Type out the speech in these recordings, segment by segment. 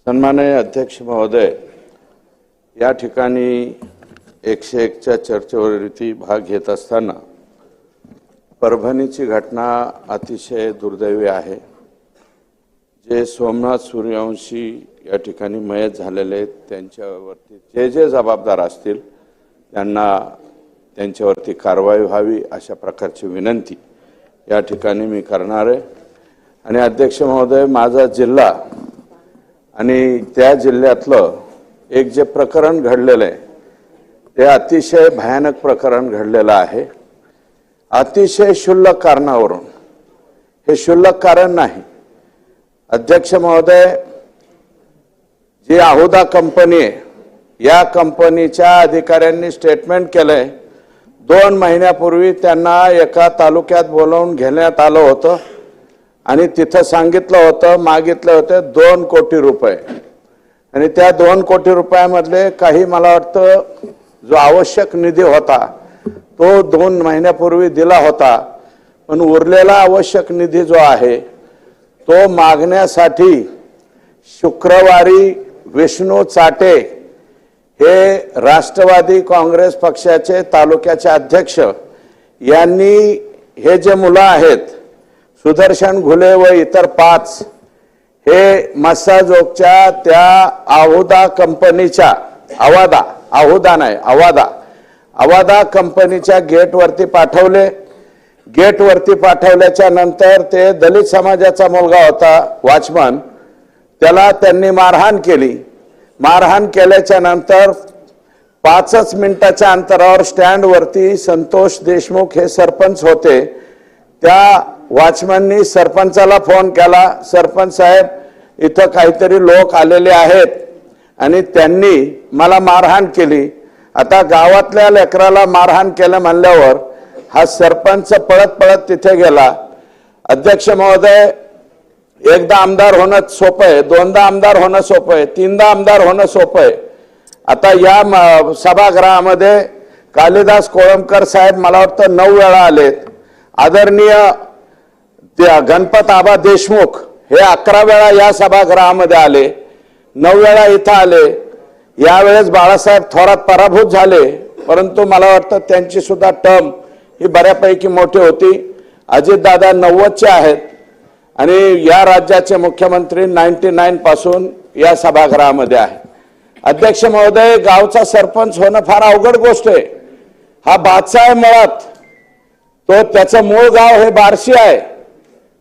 सन्माननीय अध्यक्ष महोदय, या ठिकाणी 101च्या चर्चेवरती भाग घेत असताना परभणीची घटना अतिशय दुर्दैवी आहे। जे सोमनाथ सूर्यवंशी या ठिकाणी मयत झालेले आहेत त्यांच्यावरती जे जबाबदार असतील त्यांना त्यांच्यावरती कारवाई व्हावी अशा प्रकारची विनंती या ठिकाणी मी करणार आहे। आणि अध्यक्ष महोदय, माझा जिल्हा आणि त्या जिल्ह्यातलं एक जे प्रकरण घडलेलं आहे ते अतिशय भयानक प्रकरण घडलेलं आहे। अतिशय क्षुल्लक कारणावरून, हे क्षुल्लक कारण नाही अध्यक्ष महोदय, जी आहुदा कंपनी आहे या कंपनीच्या अधिकाऱ्यांनी स्टेटमेंट केलंय 2 महिन्यापूर्वी त्यांना एका तालुक्यात बोलावून घेण्यात आलं होतं आणि तिथं सांगितलं होतं, मागितले होते 2 कोटी रुपये आणि त्या 2 कोटी रुपयामधले काही मला वाटतं जो आवश्यक निधी होता तो 2 महिन्यापूर्वी दिला होता, पण उरलेला आवश्यक निधी जो आहे तो मागण्यासाठी शुक्रवारी विष्णू चाटे हे राष्ट्रवादी काँग्रेस पक्षाचे तालुक्याचे अध्यक्ष यांनी हे जे मुलं आहेत सुदर्शन घुले व इतर 5 हे मस्साजोगच्या त्या आहुदा कंपनीच्या आवादा कंपनीच्या गेटवरती पाठवले। गेटवरती पाठवल्याच्या नंतर ते दलित समाजाचा मुलगा होता वॉचमन, त्याला त्यांनी मारहाण केली। मारहाण केल्याच्या नंतर 5 मिनिटाच्या अंतरावर स्टँडवरती संतोष देशमुख हे सरपंच होते, त्या वॉचमननी सरपंचाला फोन केला, सरपंच साहेब इथं काहीतरी लोक आलेले आहेत आणि त्यांनी मला मारहाण केली। आता गावातल्या लेकराला मारहाण केलं म्हणल्यावर हा सरपंच पळत पळत तिथे गेला। अध्यक्ष महोदय, एकदा आमदार होणं सोपं आहे, 2दा आमदार होणं सोपं आहे, 3दा आमदार होणं सोपं आहे। आता या सभागृहामध्ये कालिदास कोळंबकर साहेब मला वाटतं 9 वेळा आलेत, आदरणीय गणपत आबा देशमुख हे 11 वेळा या सभागृहामध्ये आले, 9 वेळा इथं आले। यावेळेस बाळासाहेब थोरात पराभूत झाले, परंतु मला वाटतं त्यांची सुद्धा टर्म ही बऱ्यापैकी मोठी होती। अजितदादा 90चे आहेत आणि या राज्याचे मुख्यमंत्री 99 पासून या सभागृहामध्ये आहे। अध्यक्ष महोदय, गावचा सरपंच होणं फार अवघड गोष्ट आहे। हा बादशाह आहे मुळात, तो त्याचं मूळ गाव हे बार्शी आहे,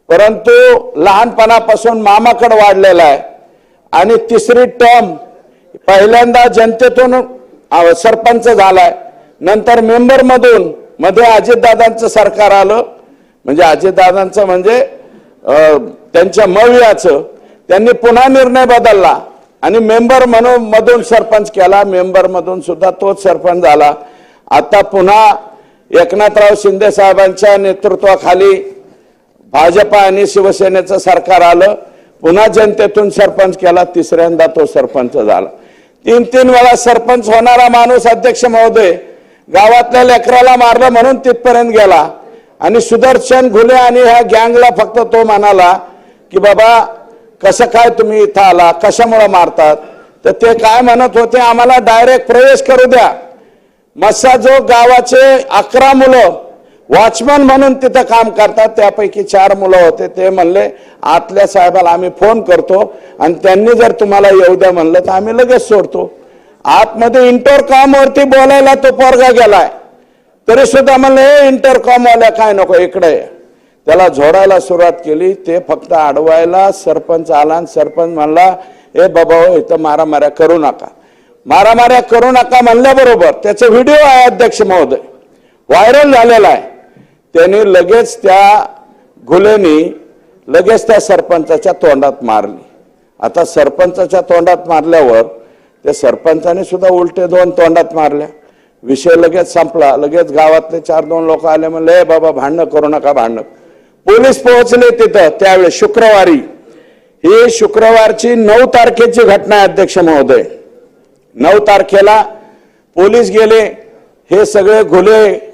परंतु लहानपणापासून मामाकडे वाढलेला आहे आणि 3री टर्म पहिल्यांदा जनतेतून सरपंच झालाय, नंतर मेंबर मधून मध्ये अजितदादांचं सरकार आलं, म्हणजे अजितदादांचं म्हणजे त्यांच्या मवियाचं, त्यांनी पुन्हा निर्णय बदलला आणि मेंबर म्हणून मधून सरपंच केला, मेंबर मधून सुद्धा तोच सरपंच झाला। आता पुन्हा एकनाथराव शिंदे साहेबांच्या नेतृत्वाखाली भाजपा आणि शिवसेनेचं सरकार आलं, पुन्हा जनतेतून सरपंच केला, 3ऱ्यांदा तो सरपंच झाला। 3 वेळा सरपंच होणारा माणूस अध्यक्ष महोदय गावातल्या लेकराला मारलं म्हणून तिथपर्यंत गेला आणि सुदर्शन घुले आणि ह्या गँगला फक्त तो म्हणाला की बाबा कसं काय तुम्ही इथं आला, कशामुळे मारतात, तर ते काय म्हणत होते, आम्हाला डायरेक्ट प्रवेश करू द्या। मस्साजोग गावाचे 11 मुलं वॉचमन म्हणून तिथं काम करतात, त्यापैकी 4 मुलं होते, ते म्हणले आतल्या साहेबाला आम्ही फोन करतो आणि त्यांनी जर तुम्हाला येऊ द्या म्हणलं तर आम्ही लगेच सोडतो। आतमध्ये इंटरकॉम वरती बोलायला तो पोरगा गेलाय, तरी सुद्धा म्हणले इंटरकॉम वाल्या काय नको इकडे, त्याला झोडायला सुरुवात केली। ते फक्त अडवायला सरपंच आला आणि सरपंच म्हणला ए बाबा इथं मारामाऱ्या करू नका, मारामाऱ्या करू नका म्हणल्याबरोबर त्याचा व्हिडिओ आहे अध्यक्ष महोदय, व्हायरल झालेला आहे। त्यांनी लगेच त्या घुलेनी लगेच त्या सरपंचाच्या तोंडात मारली। आता सरपंचाच्या तोंडात मारल्यावर त्या सरपंचाने सुद्धा उलटे 2 तोंडात मारल्या, विषय लगेच संपला। लगेच गावातले 4-2 लोक आले, म्हणले बाबा भांडणं करू नका, भांडणं। पोलीस पोहोचले तिथं त्यावेळेस शुक्रवारी, ही शुक्रवारची 9 तारखेची घटना आहे अध्यक्ष महोदय। 9 तारखेला पोलीस गेले, हे सगळे घुले,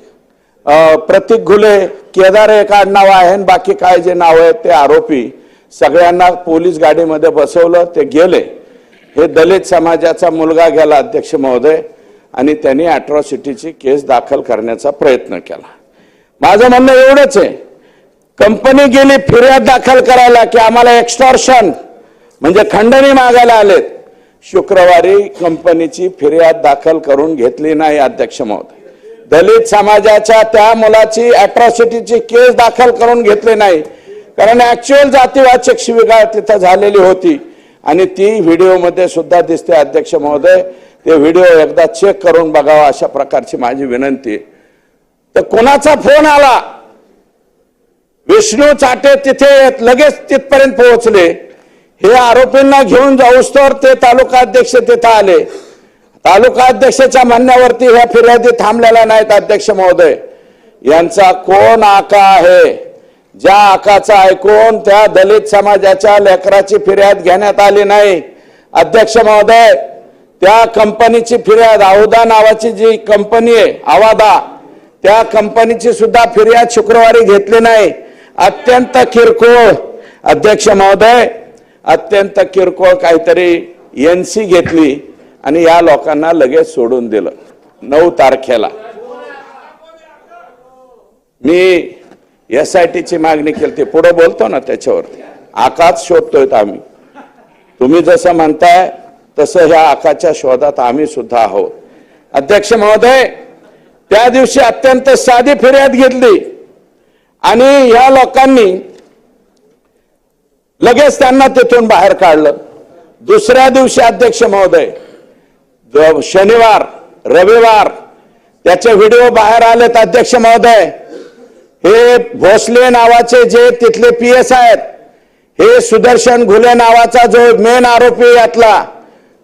प्रतीक घुले, केदार एक आडनाव आहे, बाकी काय जे नाव आहेत ते आरोपी सगळ्यांना पोलीस गाडीमध्ये बसवलं, ते गेले हे दलित समाजाचा मुलगा गेला अध्यक्ष महोदय आणि त्यांनी अॅट्रॉसिटीची केस दाखल करण्याचा प्रयत्न केला। माझं म्हणणं एवढंच आहे, कंपनी गेली फिर्याद दाखल करायला की आम्हाला एक्स्टॉर्शन म्हणजे खंडणी मागायला आलेत। शुक्रवारी कंपनीची फिर्याद दाखल करून घेतली नाही अध्यक्ष महोदय। दलित समाजाच्या त्या मुलाची अॅट्रॉसिटीची केस दाखल करून घेतली नाही, कारण ऍक्च्युअल जातीवाचक शिवीगाळ तिथं झालेली होती आणि ती व्हिडिओमध्ये सुद्धा दिसते अध्यक्ष महोदय। ते व्हिडिओ एकदा चेक करून बघावा अशा प्रकारची माझी विनंती। तर कोणाचा फोन आला, विष्णू चाटे तिथे लगेच तिथपर्यंत पोहोचले। हे आरोपींना घेऊन जाऊस्तोवर ते तालुका अध्यक्ष तिथे आले। तालुका अध्यक्षाच्या म्हणण्यावरती ह्या फिर्यादी थांबलेल्या नाहीत अध्यक्ष महोदय। यांचा कोण आका आहे, ज्या आकाचा ऐकून त्या दलित समाजाच्या लेकराची फिर्याद घेण्यात आली नाही अध्यक्ष महोदय। त्या कंपनीची फिर्याद, औदा नावाची जी कंपनी आहे आवादा, त्या कंपनीची सुद्धा फिर्याद शुक्रवारी घेतली नाही। अत्यंत किरकोळ अध्यक्ष महोदय, अत्यंत किरकोळ काहीतरी एनसी घेतली आणि या लोकांना लगेच सोडून दिलं। 9 तारखेला मी SITची मागणी केली, पुढे बोलतो ना त्याच्यावरती। आकाच शोधतोय आम्ही, तुम्ही जसं म्हणताय तसं ह्या आकाच्या शोधात आम्ही सुद्धा आहोत अध्यक्ष महोदय। त्या दिवशी अत्यंत साधी फिर्याद घेतली आणि या लोकांनी लगेच त्यांना तिथून बाहेर काढलं। दुसऱ्या दिवशी अध्यक्ष महोदय, शनिवार रविवार त्याचे व्हिडिओ बाहेर आलेत अध्यक्ष महोदय। हे भोसले नावाचे जे तिथले PS आहेत, हे सुदर्शन घुले नावाचा जो मेन आरोपी यातला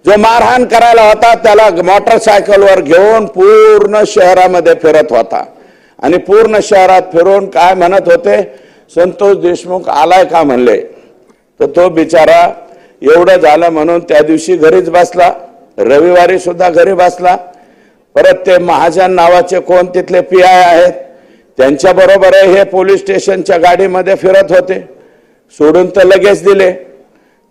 जो मारहाण करायला होता, त्याला मोटरसायकलवर घेऊन पूर्ण शहरामध्ये फिरत होता आणि पूर्ण शहरात फिरून काय म्हणत होते, संतोष देशमुख आलाय का म्हणले। तर तो बिचारा एवढं झालं म्हणून त्या दिवशी घरीच बसला, रविवारी सुद्धा घरी बसला। परत ते महाजन नावाचे कोण तिथले PI आहेत, त्यांच्या बरोबर हे पोलीस स्टेशनच्या गाडीमध्ये फिरत होते। सोडून तर लगेच दिले,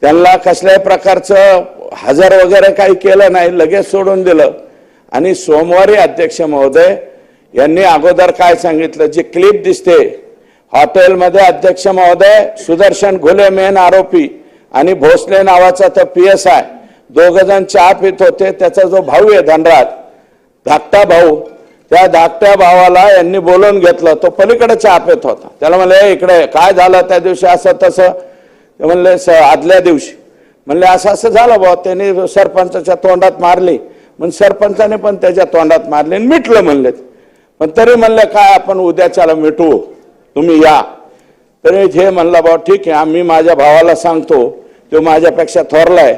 त्यांना कसल्याही प्रकारचं हजर वगैरे काही केलं नाही, लगेच सोडून दिलं। आणि सोमवारी अध्यक्ष महोदय यांनी अगोदर काय सांगितलं, जी क्लिप दिसते हॉटेलमध्ये अध्यक्ष महोदय, सुदर्शन घुले मेन आरोपी आणि भोसले नावाचा तो PSI दोघ जण चहा पित होते। त्याचा जो भाऊ आहे धनराज, धाकटा भाऊ, त्या धाकट्या भावाला यांनी बोलवून घेतलं, तो पलीकडे चहा पित होता। त्याला म्हणले इकडे काय झालं त्या दिवशी असं तसं, ते म्हणले आदल्या दिवशी म्हणले असं असं झालं भाऊ, त्यांनी सरपंचाच्या तोंडात मारली, मग सरपंचाने पण त्याच्या तोंडात मारली आणि मिटलं म्हणले। पण तरी म्हणले काय आपण उद्याच्याला मिटवू, तुम्ही या। तरी हे म्हणलं भाऊ ठीक आहे, आम्ही माझ्या भावाला सांगतो, तो माझ्यापेक्षा थोरलाय,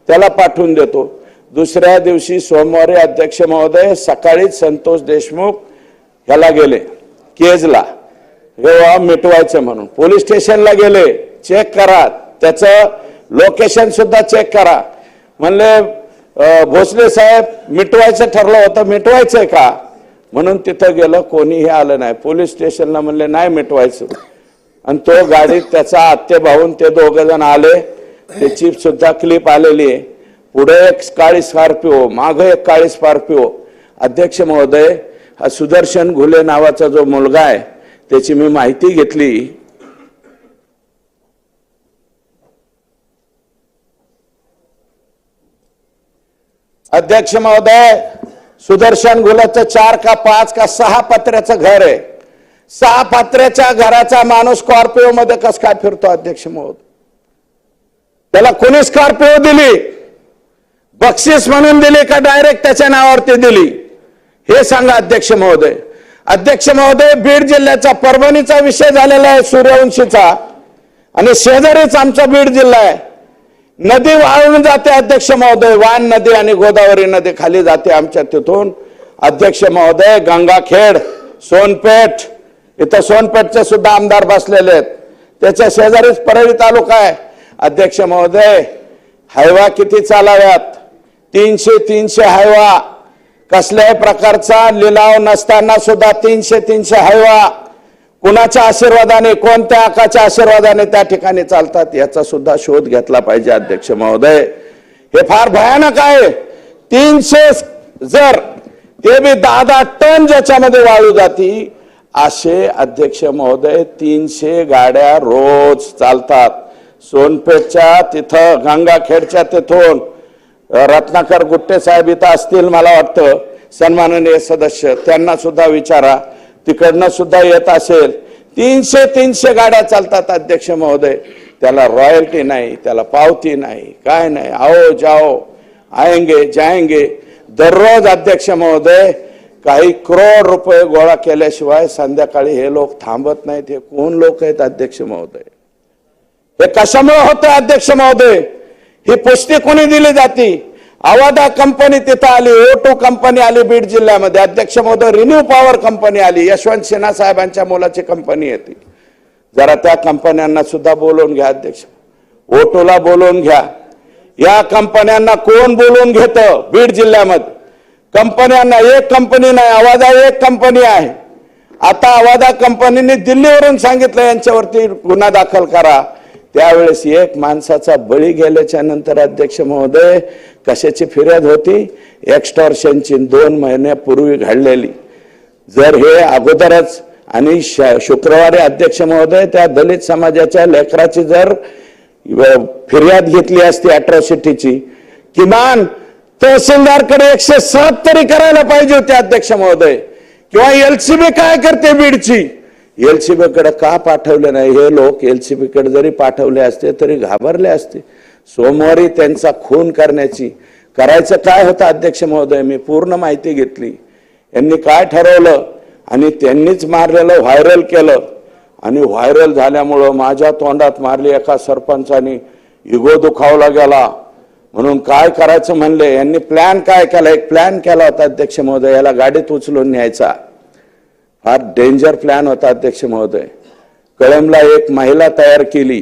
त्याला पाठवून देतो। दुसऱ्या दिवशी सोमवारी अध्यक्ष महोदय सकाळीच संतोष देशमुख ह्याला गेले केजला, मिटवायचं म्हणून पोलीस स्टेशनला गेले। चेक करा, त्याचं लोकेशन सुद्धा चेक करा। म्हणले भोसले साहेब मिटवायचं ठरलं होतं, मिटवायचंय का म्हणून तिथं गेलं, कोणीही आलं नाही। पोलीस स्टेशनला म्हणले नाही मिटवायचं, आणि तो गाडीत त्याचा आत्ते भाऊन ते दोघ जण आले। त्याची सुद्धा क्लिप आलेली आहे, पुढे एक काळी स्कॉर्पिओ, मागे एक काळी स्कॉर्पिओ। अध्यक्ष महोदय, हा सुदर्शन घुले नावाचा जो मुलगा आहे त्याची मी माहिती घेतली। अध्यक्ष महोदय, सुदर्शन घुलेचं 4 का 5 का 6 पत्र्याचं घर आहे। 6 पत्र्याच्या घराचा माणूस स्कॉर्पिओ मध्ये कस काय फिरतो अध्यक्ष महोदय? त्याला कोणी स्कॉर्पिओ दिली, बक्षीस म्हणून दिली का डायरेक्ट त्याच्या नावावरती दिली, हे सांगा अध्यक्ष महोदय। अध्यक्ष महोदय, बीड जिल्ह्याचा परभणीचा विषय झालेला आहे सूर्यवंशीचा, आणि शेजारीच आमचा बीड जिल्हा आहे। नदी वाळून जाते अध्यक्ष महोदय, वान नदी आणि गोदावरी नदी खाली जाते आमच्या तिथून अध्यक्ष महोदय। गंगाखेड, सोनपेठ, इथं सोनपेठचे सुद्धा आमदार बसलेले आहेत, त्याच्या शेजारीच परळी तालुका आहे अध्यक्ष महोदय। हायवा किती चालाव्यात, 300 हायवा, कसल्याही प्रकारचा लिलाव नसताना सुद्धा 300 हायवा कुणाच्या आशीर्वादाने, कोणत्या आकाच्या आशीर्वादाने त्या ठिकाणी चालतात, याचा सुद्धा शोध घेतला पाहिजे अध्यक्ष महोदय। हे फार भयानक आहे. 300 जर ते बी 10-10 टन ज्याच्यामध्ये वाळू जाती असे अध्यक्ष महोदय 300 गाड्या रोज चालतात. सोनपेठच्या तिथं गंगाखेडच्या तिथून रत्नाकर गुट्टे साहेब इथं असतील मला वाटतं सन्माननीय सदस्य, त्यांना सुद्धा विचारा, तिकडनं सुद्धा येत असेल. 300 गाड्या चालतात अध्यक्ष महोदय. त्याला रॉयल्टी नाही, त्याला पावती नाही, काय नाही. आओ जाओ आएंगे जाएंगे. दररोज अध्यक्ष महोदय काही करोड रुपये गोळा केल्याशिवाय संध्याकाळी हे लोक थांबत नाहीत. हे कोण लोक आहेत अध्यक्ष महोदय? हे कशामुळे होतं अध्यक्ष महोदय? ही पुष्टी कोणी दिली जाती? अवादा कंपनी तिथं आली, O2 कंपनी आली बीड जिल्ह्यामध्ये अध्यक्ष महोदय, रिन्यू पॉवर कंपनी आली, यशवंत सिन्हा साहेबांच्या मुलाची कंपनी येते. जरा त्या कंपन्यांना सुद्धा बोलवून घ्या अध्यक्ष. O2ला बोलवून घ्या. या कंपन्यांना कोण बोलवून घेतं बीड जिल्ह्यामध्ये? कंपन्यांना एक कंपनी नाही, अवादा एक कंपनी आहे. आता अवादा कंपनीने दिल्लीवरून सांगितलं यांच्यावरती गुन्हा दाखल करा. त्यावेळेस एक माणसाचा बळी गेल्याच्या नंतर अध्यक्ष महोदय कशाची फिर्याद होती? एक्स्टॉर्शनची 2 महिन्यापूर्वी घडलेली. जर हे अगोदरच आणि शुक्रवारी अध्यक्छ महोदय त्या दलित समाजाच्या लेकराची जर फिर्याद घेतली असती अट्रॉसिटीची, किमान तहसीलदारकडे 107 तरी करायला पाहिजे होते अध्यक्ष महोदय. किंवा LCB काय करते बीडची? LCB कडे का पाठवले नाही? हे लोक LCB कडे जरी पाठवले असते तरी घाबरले असते. सोमवारी त्यांचा खून करायचं काय होतं अध्यक्ष महोदय? मी पूर्ण माहिती घेतली. यांनी काय ठरवलं आणि त्यांनीच मारलेलं व्हायरल केलं. आणि व्हायरल झाल्यामुळं माझ्या तोंडात मारली एका सरपंचानी, इगो दुखावला गेला. म्हणून काय करायचं म्हणले यांनी प्लॅन काय केला? एक प्लॅन केला होता अध्यक्ष महोदय, याला गाडीत उचलून न्यायचा. फार डेंजर प्लॅन होता अध्यक्ष महोदय. कळंबला एक महिला तयार केली,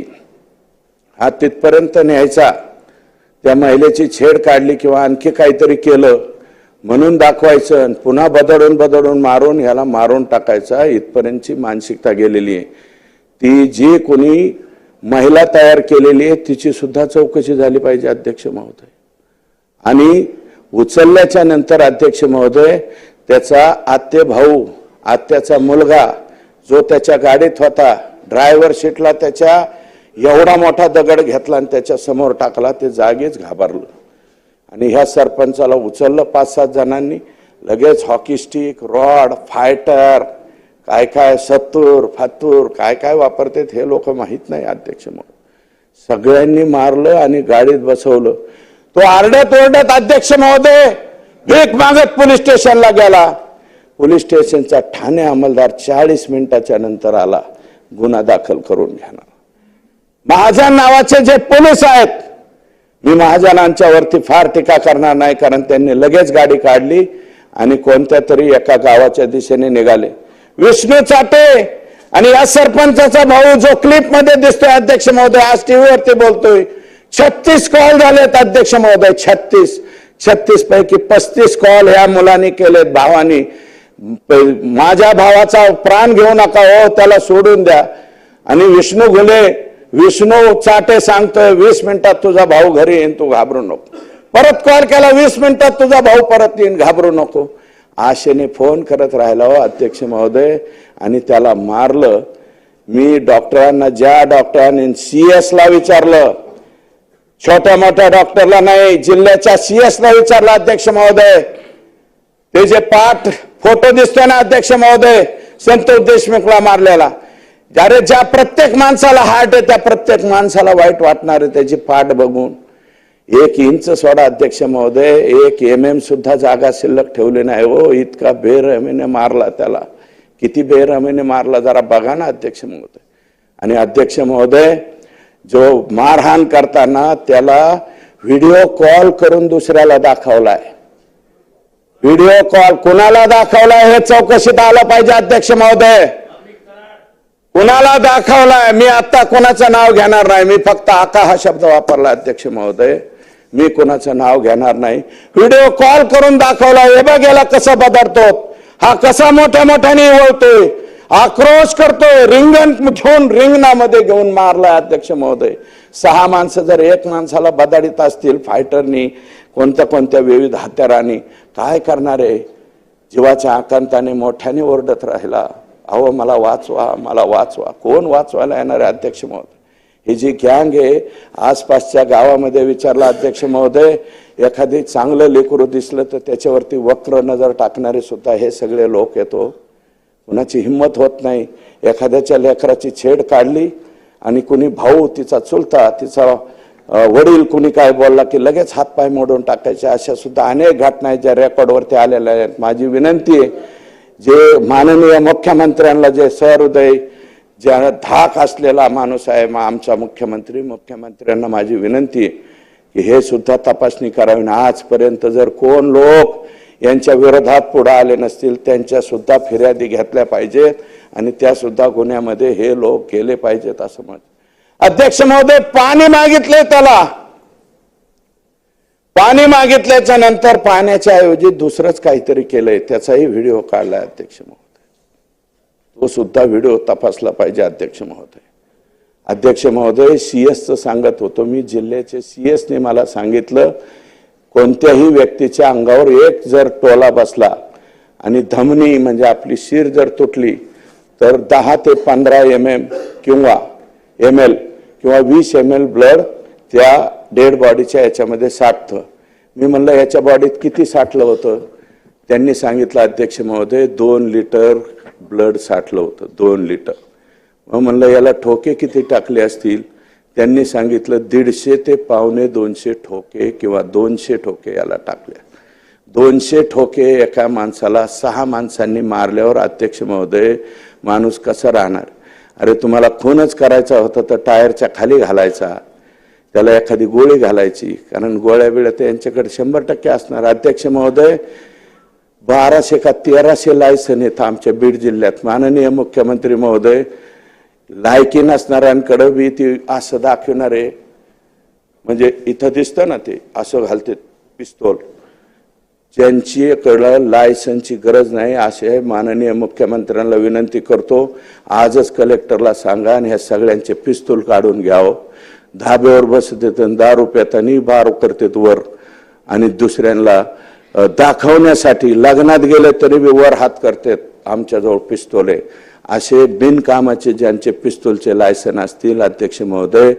हा तिथपर्यंत न्यायचा, त्या महिलेची छेड काढली किंवा आणखी काहीतरी केलं म्हणून दाखवायचं, पुन्हा बदडून मारून ह्याला मारून टाकायचा. इथपर्यंतची मानसिकता गेलेली आहे. ती जी कोणी महिला तयार केलेली आहे तिची सुद्धा चौकशी झाली पाहिजे अध्यक्ष महोदय. आणि उचलल्याच्या नंतर अध्यक्ष महोदय त्याचा आत्ते भाऊ, आत्याचा मुलगा जो त्याच्या गाडीत होता, ड्रायव्हर सीटला त्याच्या एवढा मोठा दगड घेतला आणि त्याच्या समोर टाकला. ते जागीच घाबरलं. आणि ह्या सरपंचाला उचललं 5-7 जणांनी. लगेच हॉकी स्टिक, रॉड, फायटर, काय काय सत्तूर फातूर काय काय वापरतात हे लोक माहित नाही अध्यक्ष महोदय. सगळ्यांनी मारलं आणि गाडीत बसवलं. तो आरडत ओरडत अध्यक्ष महोदय भीक मागत पोलीस स्टेशनला गेला. पोलीस स्टेशनचा ठाणे अंमलदार 40 मिनिटाच्या नंतर आला गुन्हा दाखल करून घेणार. महाजन नावाचे जे पोलीस आहेत, मी महाजनांच्या वरती फार टीका करणार नाही, कारण त्यांनी लगेच गाडी काढली आणि कोणत्या तरी एका गावाच्या दिशेने निघाले. विष्णू चाटे आणि या सरपंचाचा भाऊ जो क्लिप मध्ये दिसतोय अध्यक्ष महोदय, आज टीव्हीवरती बोलतोय, 36 कॉल झालेत अध्यक्ष महोदय. 36 पैकी 35 कॉल ह्या मुलांनी केलेत, भावानी. माझ्या भावाचा प्राण घेऊ नका हो, त्याला सोडून द्या. आणि विष्णू चाटे सांगतोय 20 मिनिटात तुझा भाऊ घरी येईन, तू घाबरू नको. परत कॉल केला, 20 मिनिटात तुझा भाऊ परत येईन, घाबरू नको. आशेने फोन करत राहिला हो अध्यक्ष महोदय आणि त्याला मारलं. मी डॉक्टरांना, ज्या डॉक्टरांनी CS ला विचारलं, छोट्या मोठ्या डॉक्टरला नाही, जिल्ह्याच्या CS ला विचारलं अध्यक्ष महोदय. ते जे पाठ फोटो दिसतोय ना अध्यक्ष महोदय संतोष देशमुखला मारलेला, ज्यारे ज्या प्रत्येक माणसाला हार्ट आहे त्या प्रत्येक माणसाला वाईट वाटणार आहे त्याची पाठ बघून. 1 इंच सोडा अध्यक्ष महोदय, 1 mm सुद्धा जागा शिल्लक ठेवली नाही हो. इतका बेरहमीने मारला त्याला. किती बेरहमीने मारला जरा बघा ना अध्यक्ष महोदय. आणि अध्यक्ष महोदय जो मारहाण करताना त्याला व्हिडिओ कॉल करून दुसऱ्याला दाखवलाय. व्हिडिओ कॉल कुणाला दाखवलाय हे चौकशीत आलं पाहिजे अध्यक्ष महोदय. कुणाला दाखवलाय? मी आता कोणाचं नाव घेणार नाही, मी फक्त आका हा शब्द वापरला अध्यक्ष महोदय. मी कोणाचं नाव घेणार नाही. व्हिडिओ कॉल करून दाखवला. हे बघ याला कसं बदलतो, हा कसा मोठ्या मोठ्याने वळतोय, आक्रोश करतोय, रिंगण घेऊन रिंगणामध्ये घेऊन मारलाय अध्यक्ष महोदय. 6 माणसं जर एक माणसाला बदाडीत असतील फायटरनी कोणत्या विविध हत्यारांनी, काय करणार आहे? जीवाच्या आकांताने मोठ्याने ओरडत राहिला, अहो मला वाचवा, मला वाचवा. कोण वाचवायला येणार आहे अध्यक्ष महोदय? ही जी गँग आहे आसपासच्या गावामध्ये विचारला अध्यक्ष महोदय, एखादी चांगलं लेकरू दिसलं तर त्याच्यावरती वक्र नजर टाकणारे सुद्धा हे सगळे लोक येतो. कुणाची हिंमत होत नाही. एखाद्याच्या लेकराची छेड काढली आणि कुणी भाऊ, तिचा चुलता, तिचा वडील कुणी काय बोलला की लगेच हातपाय मोडून टाकायचे. अशा सुद्धा अनेक घटना आहेत ज्या रेकॉर्डवरती आलेल्या आहेत. माझी विनंती आहे, जे माननीय मुख्यमंत्र्यांना, जे सहृदय, ज्या धाक असलेला माणूस आहे आमचा मुख्यमंत्र्यांना माझी विनंती आहे की हे सुद्धा तपासणी करावी. आजपर्यंत जर कोण लोक यांच्या विरोधात पुढे आले नसतील त्यांच्या सुद्धा फिर्यादी घेतल्या पाहिजेत आणि त्या सुद्धा गुन्ह्यामध्ये हे लोक गेले पाहिजेत असं मत. अध्यक्ष महोदय, पाणी मागितले, त्याला पाणी मागितल्याच्या नंतर पाण्याच्या ऐवजी दुसरंच काहीतरी केलंय, त्याचाही व्हिडिओ काढलाय अध्यक्ष महोदय. तो सुद्धा व्हिडिओ तपासला पाहिजे अध्यक्ष महोदय. अध्यक्ष महोदय, सीएसचं सांगत होतो मी, जिल्ह्याचे सीएसने मला सांगितलं कोणत्याही व्यक्तीच्या अंगावर एक जर टोला बसला आणि धमनी म्हणजे आपली शिर जर तुटली तर 10 ते 15 mm किंवा ml किंवा 20 ml ब्लड त्या डेड बॉडीच्या याच्यामध्ये साठतं. मी म्हणलं याच्या बॉडीत किती साठलं होतं? त्यांनी सांगितलं अध्यक्ष महोदय 2 लिटर ब्लड साठलं होतं, 2 लिटर. मग म्हणलं याला ठोके किती टाकले असतील? त्यांनी सांगितलं 150 ते 125 ठोके किंवा 200 ठोके याला टाकले. 200 ठोके एका माणसाला 6 माणसांनी मारल्यावर अध्यक्ष महोदय माणूस कसा राहणार? अरे तुम्हाला खूनच करायचा होता तर टायरच्या खाली घालायचा, त्याला एखादी गोळी घालायची, कारण गोळ्या बिळ्या तर यांच्याकडे 100% असणार. अध्यक्ष महोदय, 1200 का 1300 लायसन आहेत आमच्या बीड जिल्ह्यात. माननीय मुख्यमंत्री महोदय, लायकी नसणाऱ्यांकडे बी ती असं दाखवणार आहे, म्हणजे इथं दिसतं ना ते असं घालते पिस्तूल, ज्यांच्याकडं लायसनची गरज नाही असे माननीय मुख्यमंत्र्यांना विनंती करतो, आजच कलेक्टरला सांगा आणि ह्या सगळ्यांचे पिस्तूल काढून घ्यावं. धाब्यावर बसतात, दारू पेतानी बार करतात वर आणि दुसऱ्यांना दाखवण्यासाठी लग्नात गेले तरी बी वर हात करतात, आमच्याजवळ पिस्तूल आहे. असे बिनकामाचे ज्यांचे पिस्तूलचे लायसन असतील अध्यक्ष महोदय,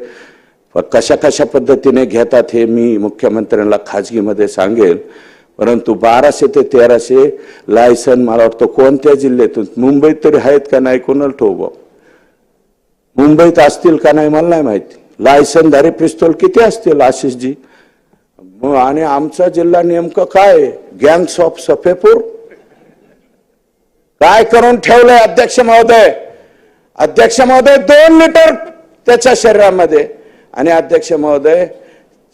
कशा कशा पद्धतीने घेतात हे मी मुख्यमंत्र्यांना खाजगीमध्ये सांगेल. परंतु 1200 ते 1300 लायसन मला वाटतं कोणत्या जिल्ह्यातून, मुंबईत तरी आहेत का नाही कोणाला ठोक, मुंबईत असतील का नाही मला नाही माहिती. लायसनधारी पिस्तूल किती असतील आशिषजी? आणि आमचा जिल्हा नेमकं काय? गँग्स ऑफ सफेपूर काय करून ठेवलंय अध्यक्ष महोदय? अध्यक्ष महोदय 2 लिटर त्याच्या शरीरामध्ये. आणि अध्यक्ष महोदय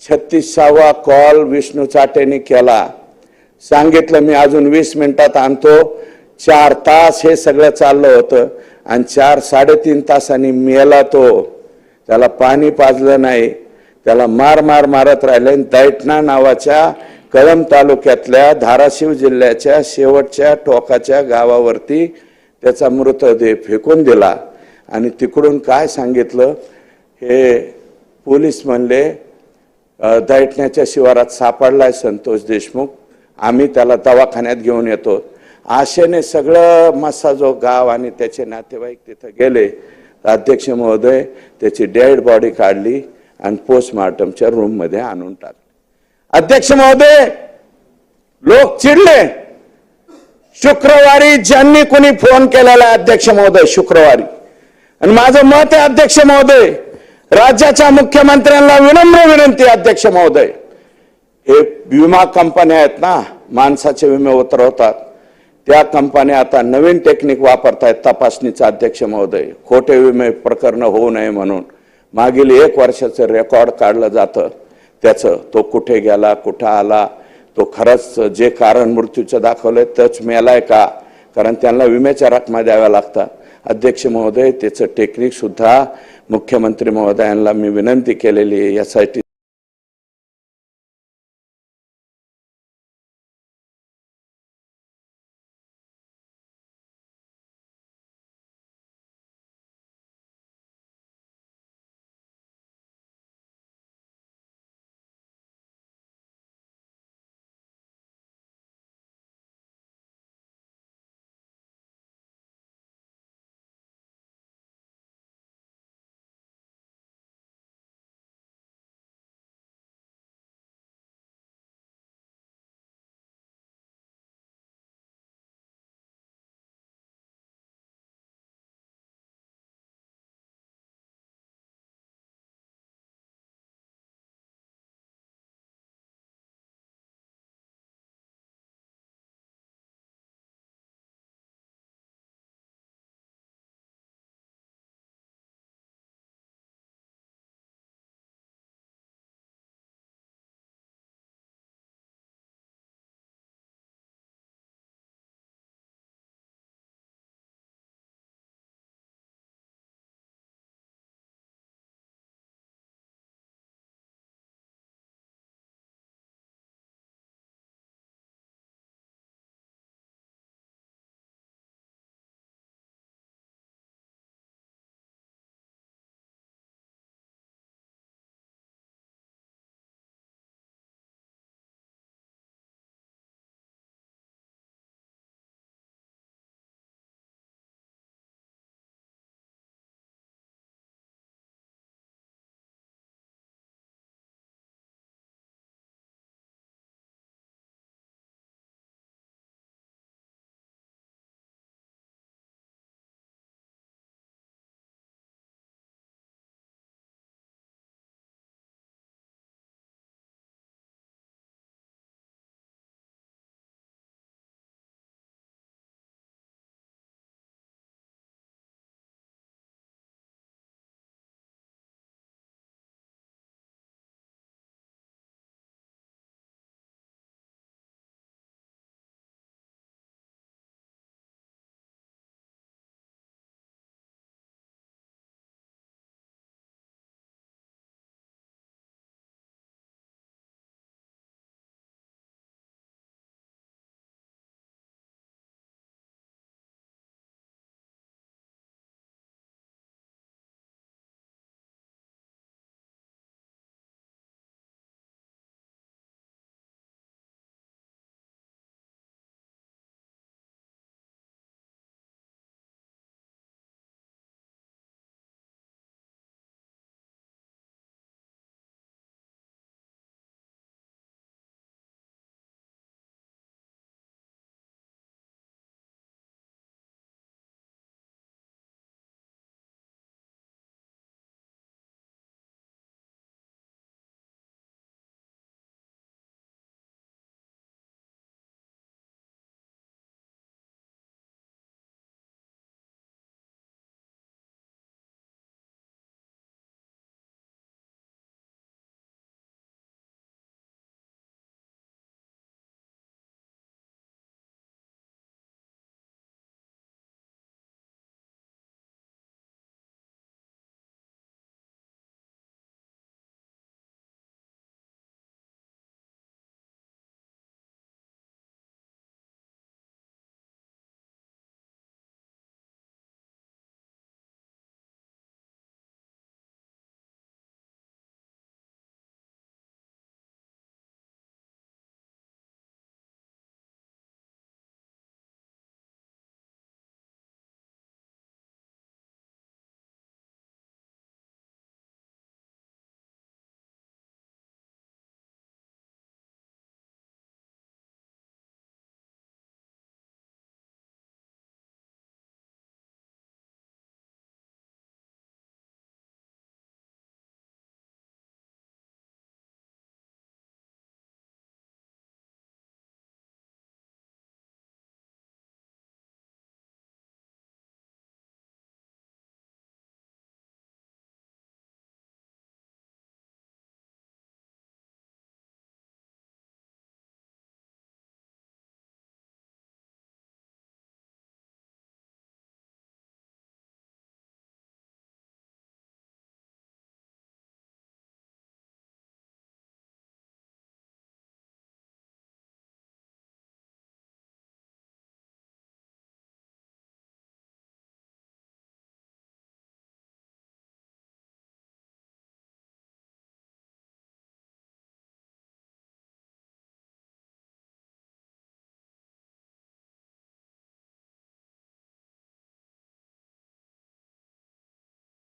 36वा कॉल विष्णू चाटेने केला, सांगितलं मी अजून 20 मिनिटात आणतो. 4 तास हे सगळं चाललं होतं आणि 4-3.5 तासांनी मेला तो. त्याला पाणी पाजलं नाही, त्याला मारत राहिले. दैठणा नावाच्या कळंब तालुक्यातल्या धाराशिव जिल्ह्याच्या शेवटच्या टोकाच्या गावावरती त्याचा मृतदेह फेकून दिला. आणि तिकडून काय सांगितलं, हे पोलीस म्हणले दैठण्याच्या शिवारात सापडलाय संतोष देशमुख, आम्ही त्याला दवाखान्यात घेऊन येतो. आशेने सगळं मस्साजो गाव आणि त्याचे नातेवाईक तिथं गेले. अध्यक्ष महोदय, त्याची डेड बॉडी काढली आणि पोस्टमार्टमच्या रूम मध्ये आणून टाकली. अध्यक्ष महोदय, लोक चिडले. शुक्रवारी ज्यांनी कोणी फोन केलेला अध्यक्ष महोदय शुक्रवारी, आणि माझं मत आहे अध्यक्ष महोदय, राज्याच्या मुख्यमंत्र्यांना विनम्र विनंती अध्यक्ष महोदय, हे विमा कंपन्या आहेत ना, माणसाचे विमे उतरवतात, त्या कंपन्या आता नवीन टेक्निक वापरतायत तपासणीचा अध्यक्ष महोदय, खोटे विमे प्रकरण होऊ नये म्हणून. मागील 1 वर्षाचं रेकॉर्ड काढलं जातं त्याचं, तो कुठे गेला, कुठं आला, तो खरंच जे कारण मृत्यूचं दाखवलंय तोच मेलाय का, कारण त्यांना विम्याच्या रकमा द्याव्या लागतात. अध्यक्ष महोदय, त्याचं टेक्निक सुद्धा मुख्यमंत्री महोदयांना मी विनंती केलेली आहे यासाठी